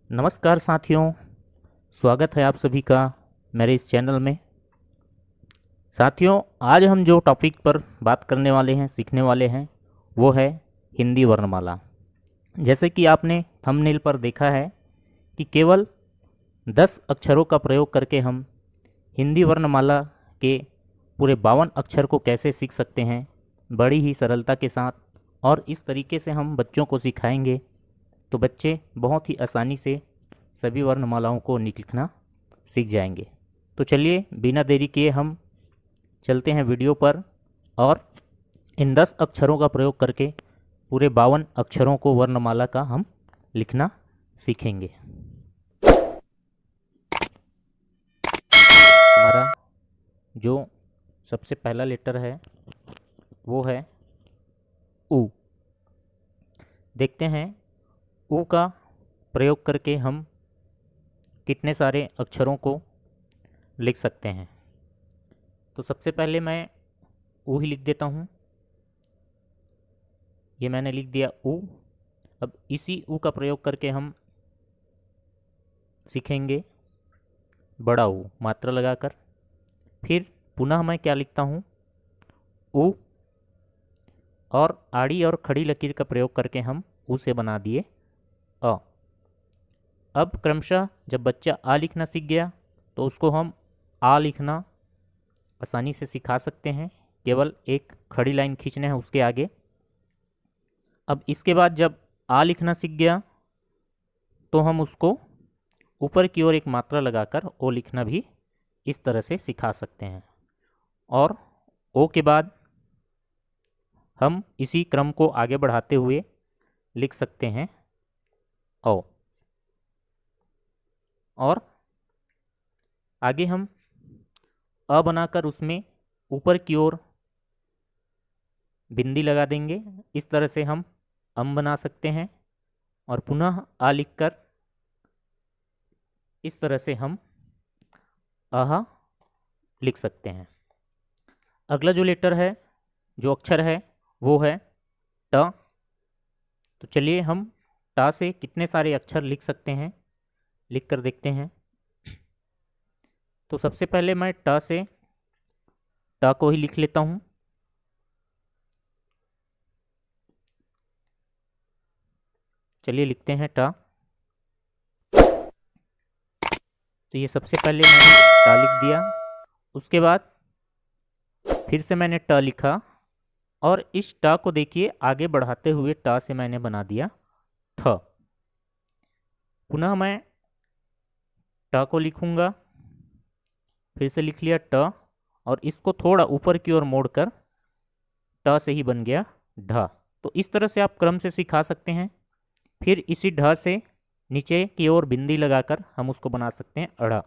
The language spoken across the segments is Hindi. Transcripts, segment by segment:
नमस्कार साथियों, स्वागत है आप सभी का मेरे इस चैनल में। साथियों, आज हम जो टॉपिक पर बात करने वाले हैं, सीखने वाले हैं, वो है हिंदी वर्णमाला। जैसे कि आपने थंबनेल पर देखा है कि केवल 10 अक्षरों का प्रयोग करके हम हिंदी वर्णमाला के पूरे 52 अक्षर को कैसे सीख सकते हैं बड़ी ही सरलता के साथ। और इस तरीके से हम बच्चों को सिखाएंगे तो बच्चे बहुत ही आसानी से सभी वर्णमालाओं को लिखना सीख जाएंगे। तो चलिए बिना देरी किए हम चलते हैं वीडियो पर और इन 10 अक्षरों का प्रयोग करके पूरे 52 अक्षरों को वर्णमाला का हम लिखना सीखेंगे। हमारा जो सबसे पहला लेटर है वो है उ। देखते हैं उ का प्रयोग करके हम कितने सारे अक्षरों को लिख सकते हैं। तो सबसे पहले मैं उ ही लिख देता हूँ। ये मैंने लिख दिया उ। अब इसी उ का प्रयोग करके हम सीखेंगे बड़ा उ मात्रा लगाकर। फिर पुनः मैं क्या लिखता हूँ, उ और आड़ी और खड़ी लकीर का प्रयोग करके हम उ से बना दिए अ। अब क्रमशः जब बच्चा आ लिखना सीख गया तो उसको हम आ लिखना आसानी से सिखा सकते हैं। केवल एक खड़ी लाइन खींचना है उसके आगे। अब इसके बाद जब आ लिखना सीख गया तो हम उसको ऊपर की ओर एक मात्रा लगाकर ओ लिखना भी इस तरह से सिखा सकते हैं। और ओ के बाद हम इसी क्रम को आगे बढ़ाते हुए लिख सकते हैं ओ। और आगे हम अ बनाकर उसमें ऊपर की ओर बिंदी लगा देंगे। इस तरह से हम अम बना सकते हैं। और पुनः आ लिखकर इस तरह से हम आह लिख सकते हैं। अगला जो लेटर है, जो अक्षर है, वो है ट। तो चलिए हम ट से कितने सारे अक्षर लिख सकते हैं लिख कर देखते हैं। तो सबसे पहले मैं ट से ट को ही लिख लेता हूँ। चलिए लिखते हैं ट। तो ये सबसे पहले मैंने ट लिख दिया। उसके बाद फिर से मैंने ट लिखा और इस ट को देखिए आगे बढ़ाते हुए ट से मैंने बना दिया ठ। पुनः मैं ट को लिखूंगा, फिर से लिख लिया ट और इसको थोड़ा ऊपर की ओर मोड़कर ट से ही बन गया ढ। तो इस तरह से आप क्रम से सिखा सकते हैं। फिर इसी ढ से नीचे की ओर बिंदी लगाकर हम उसको बना सकते हैं अड़ा।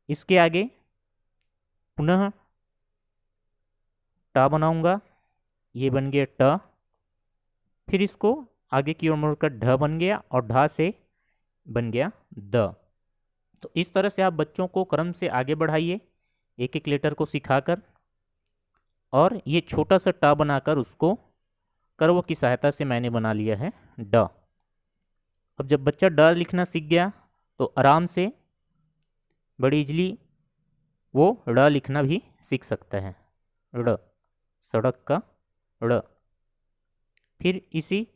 इसके आगे पुनः ट बनाऊंगा, ये बन गया ट। फिर इसको आगे की ओर मोड़कर ढ बन गया और ढ से बन गया द। तो इस तरह से आप बच्चों को क्रम से आगे बढ़ाइए एक एक लेटर को सिखाकर। और ये छोटा सा ट बनाकर उसको कर्व की सहायता से मैंने बना लिया है ड। अब जब बच्चा ड लिखना सीख गया तो आराम से बड़ी इजली वो ड़ लिखना भी सीख सकता है। ड़, सड़क का ड़। फिर इसी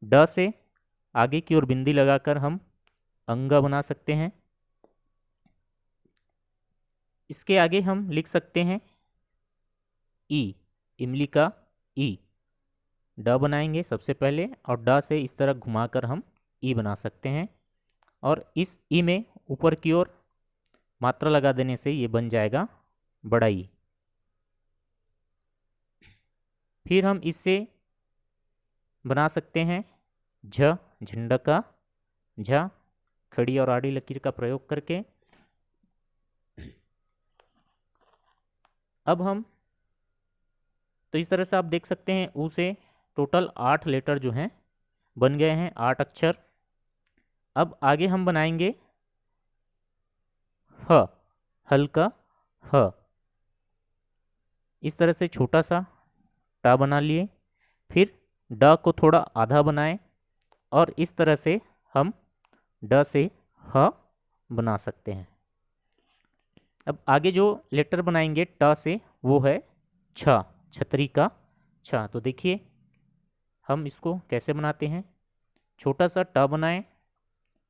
ड से आगे की ओर बिंदी लगाकर हम अंगा बना सकते हैं। इसके आगे हम लिख सकते हैं ई, इमली का ई। ड बनाएंगे सबसे पहले और ड से इस तरह घुमाकर हम ई बना सकते हैं। और इस ई में ऊपर की ओर मात्रा लगा देने से ये बन जाएगा बड़ा ई। फिर हम इससे बना सकते हैं झ, झंडा का झ, खड़ी और आड़ी लकीर का प्रयोग करके। अब हम तो इस तरह से आप देख सकते हैं ऊ से टोटल 8 लेटर जो हैं बन गए हैं, 8 अक्षर। अब आगे हम बनाएंगे ह, हल्का ह। इस तरह से छोटा सा टा बना लिए। फिर ड को थोड़ा आधा बनाएं और इस तरह से हम ड से ह बना सकते हैं। अब आगे जो लेटर बनाएंगे ट से वो है छ, छतरी का छ। तो देखिए हम इसको कैसे बनाते हैं। छोटा सा ट बनाएं,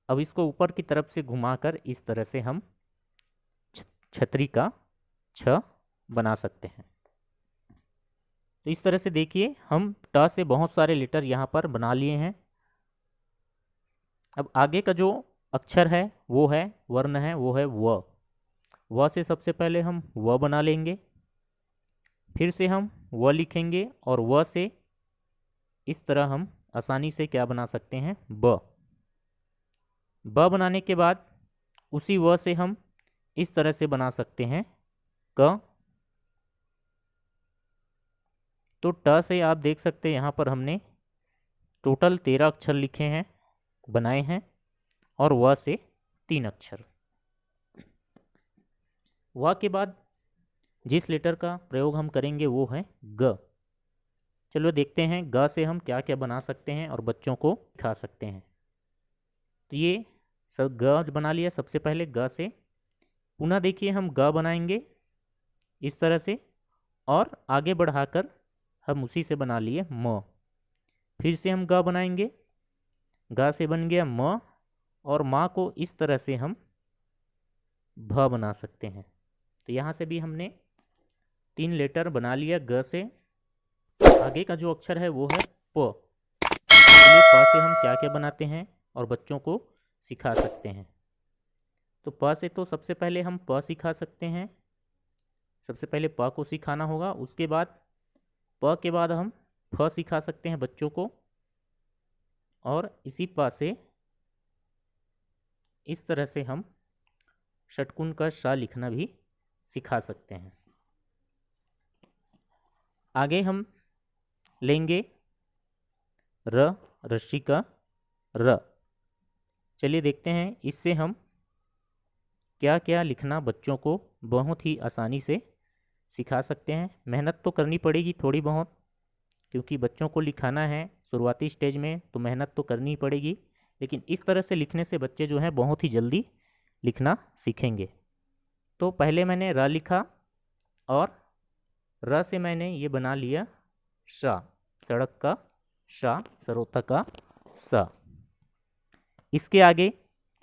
अब इसको ऊपर की तरफ से घुमाकर इस तरह से हम छतरी का छ बना सकते हैं। तो इस तरह से देखिए हम ट से बहुत सारे लेटर यहाँ पर बना लिए हैं। अब आगे का जो अक्षर है वो है वर्ण है वो है व से सबसे पहले हम व बना लेंगे, फिर से हम व लिखेंगे और व से इस तरह हम आसानी से क्या बना सकते हैं ब बनाने के बाद उसी व से हम इस तरह से बना सकते हैं क। तो ट से आप देख सकते हैं यहाँ पर हमने टोटल 13 अक्षर लिखे हैं, बनाए हैं, और व से 3 अक्षर। व के बाद जिस लेटर का प्रयोग हम करेंगे वो है ग। चलो देखते हैं ग से हम क्या क्या बना सकते हैं और बच्चों को सिखा सकते हैं। तो ये सब ग बना लिया सबसे पहले ग से। पुनः देखिए हम ग बनाएंगे इस तरह से और आगे बढ़ाकर हम उसी से बना लिए म। फिर से हम ग बनाएंगे, ग से बन गया म, और माँ को इस तरह से हम भ बना सकते हैं। तो यहाँ से भी हमने 3 लेटर बना लिया ग से। आगे का जो अक्षर है वो है प। चलिए प से हम क्या क्या बनाते हैं और बच्चों को सिखा सकते हैं। तो प से तो सबसे पहले हम प सिखा सकते हैं। सबसे पहले प को सिखाना होगा, उसके बाद प के बाद हम फ सिखा सकते हैं बच्चों को, और इसी प से इस तरह से हम षटकोण का श लिखना भी सिखा सकते हैं। आगे हम लेंगे र, रस्सी का र। चलिए देखते हैं इससे हम क्या क्या लिखना बच्चों को बहुत ही आसानी से सिखा सकते हैं। मेहनत तो करनी पड़ेगी थोड़ी बहुत, क्योंकि बच्चों को लिखाना है शुरुआती स्टेज में, तो मेहनत तो करनी पड़ेगी। लेकिन इस तरह से लिखने से बच्चे जो हैं बहुत ही जल्दी लिखना सीखेंगे। तो पहले मैंने र लिखा और र से मैंने ये बना लिया श, सड़क का श, सरोथा का स। इसके आगे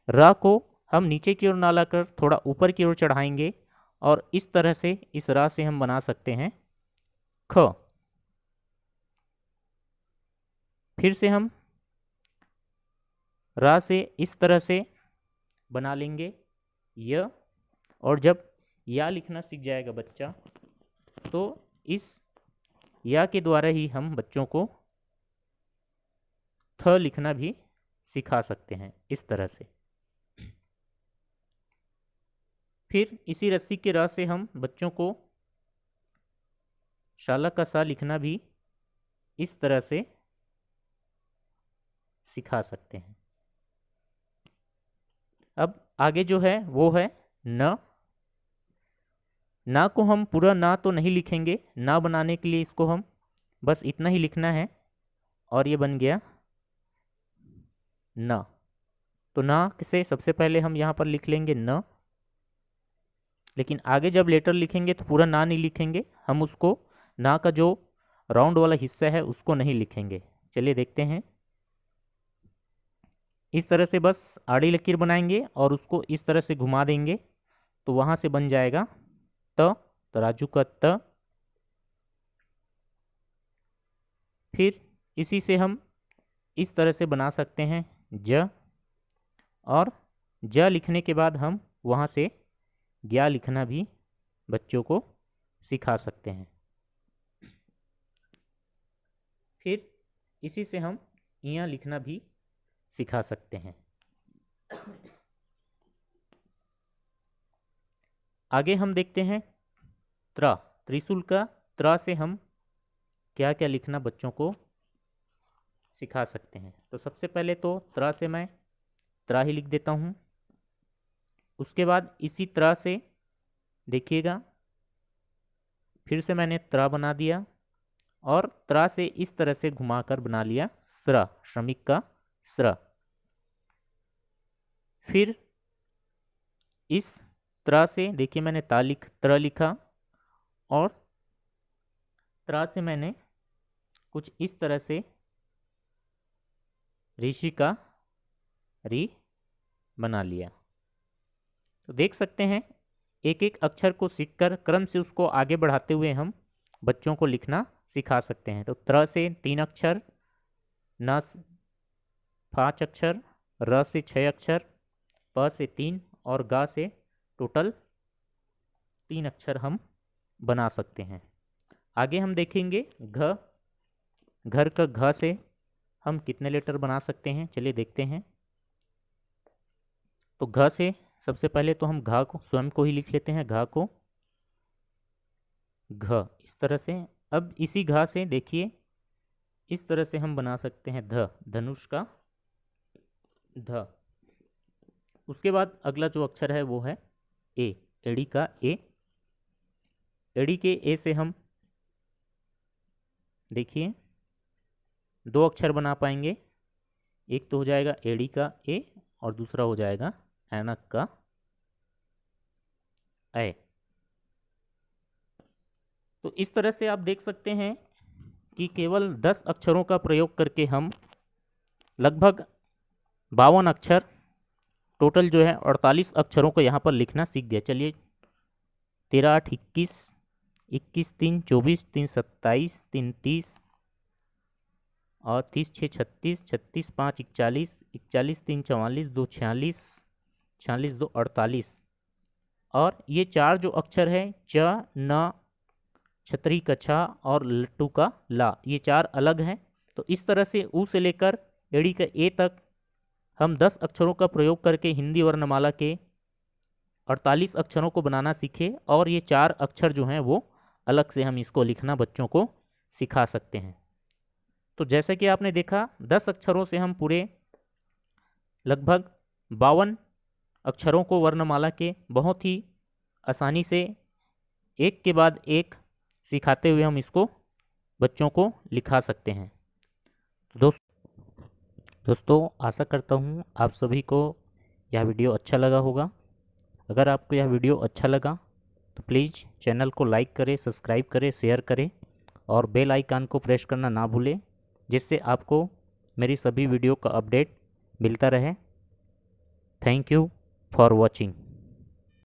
र को हम नीचे की ओर ना लाकर थोड़ा ऊपर की ओर चढ़ाएंगे और इस तरह से इस र से हम बना सकते हैं ख। फिर से हम र से इस तरह से बना लेंगे य, और जब या लिखना सीख जाएगा बच्चा तो इस या के द्वारा ही हम बच्चों को थ लिखना भी सिखा सकते हैं इस तरह से। फिर इसी रस्सी के र से हम बच्चों को शाला का सा लिखना भी इस तरह से सिखा सकते हैं। अब आगे जो है वो है न। ना को हम पूरा ना तो नहीं लिखेंगे, ना बनाने के लिए इसको हम बस इतना ही लिखना है और ये बन गया न। तो ना से सबसे पहले हम यहाँ पर लिख लेंगे न, लेकिन आगे जब लेटर लिखेंगे तो पूरा ना नहीं लिखेंगे, हम उसको ना का जो राउंड वाला हिस्सा है उसको नहीं लिखेंगे। चलिए देखते हैं। इस तरह से बस आड़ी लकीर बनाएंगे और उसको इस तरह से घुमा देंगे तो वहाँ से बन जाएगा त, तराजू का त। फिर इसी से हम इस तरह से बना सकते हैं ज, और ज लिखने के बाद हम वहाँ से ज्ञा लिखना भी बच्चों को सिखा सकते हैं। फिर इसी से हम इया लिखना भी सिखा सकते हैं। आगे हम देखते हैं त्रा, त्रिशूल का त्रा से हम क्या क्या लिखना बच्चों को सिखा सकते हैं। तो सबसे पहले तो त्रा से मैं त्रा ही लिख देता हूँ। उसके बाद इसी त्रा से देखिएगा फिर से मैंने त्रा बना दिया और त्रा से इस तरह से घुमाकर बना लिया स्रा, श्रमिक का स्र। फिर इस त्र से देखिए मैंने त्र लिखा और त्र से मैंने कुछ इस तरह से ऋषि का री बना लिया। तो देख सकते हैं एक एक अक्षर को सीखकर क्रम से उसको आगे बढ़ाते हुए हम बच्चों को लिखना सिखा सकते हैं। तो त्र से 3 अक्षर, न 5 अक्षर, र से 6 अक्षर, प से 3 और ग से टोटल 3 अक्षर हम बना सकते हैं। आगे हम देखेंगे घ। घर का घ से हम कितने लेटर बना सकते हैं, चलिए देखते हैं। तो घ से सबसे पहले तो हम घ को स्वयं को ही लिख लेते हैं, घ को घ इस तरह से। अब इसी घ से देखिए इस तरह से हम बना सकते हैं ध, धनुष का ध। उसके बाद अगला जो अक्षर है वो है ए, एड़ी का ए। एड़ी के ए से हम देखिए 2 अक्षर बना पाएंगे। एक तो हो जाएगा एड़ी का ए और दूसरा हो जाएगा ऐनक का ए। तो इस तरह से आप देख सकते हैं कि केवल 10 अक्षरों का प्रयोग करके हम लगभग 52 अक्षर, टोटल जो है 48 अक्षरों को यहाँ पर लिखना सीख गए। चलिए 13 8 21, 21 3 24, 3 27, 3 30 और 30 6 36, 36 5 41, 41 3 44, 2 46, 46 2 48। और ये 4 जो अक्षर है च, न, छतरी का छा और लट्टू का ला, ये 4 अलग हैं। तो इस तरह से ऊ से लेकर एड़ी का ए तक हम 10 अक्षरों का प्रयोग करके हिंदी वर्णमाला के 48 अक्षरों को बनाना सीखे। और ये 4 अक्षर जो हैं वो अलग से हम इसको लिखना बच्चों को सिखा सकते हैं। तो जैसे कि आपने देखा 10 अक्षरों से हम पूरे लगभग 52 अक्षरों को वर्णमाला के बहुत ही आसानी से एक के बाद एक सिखाते हुए हम इसको बच्चों को लिखा सकते हैं। दोस्तों आशा करता हूँ आप सभी को यह वीडियो अच्छा लगा होगा। अगर आपको यह वीडियो अच्छा लगा तो प्लीज़ चैनल को लाइक करें, सब्सक्राइब करें, शेयर करें और बेल आइकन को प्रेस करना ना भूलें, जिससे आपको मेरी सभी वीडियो का अपडेट मिलता रहे। Thank you for watching.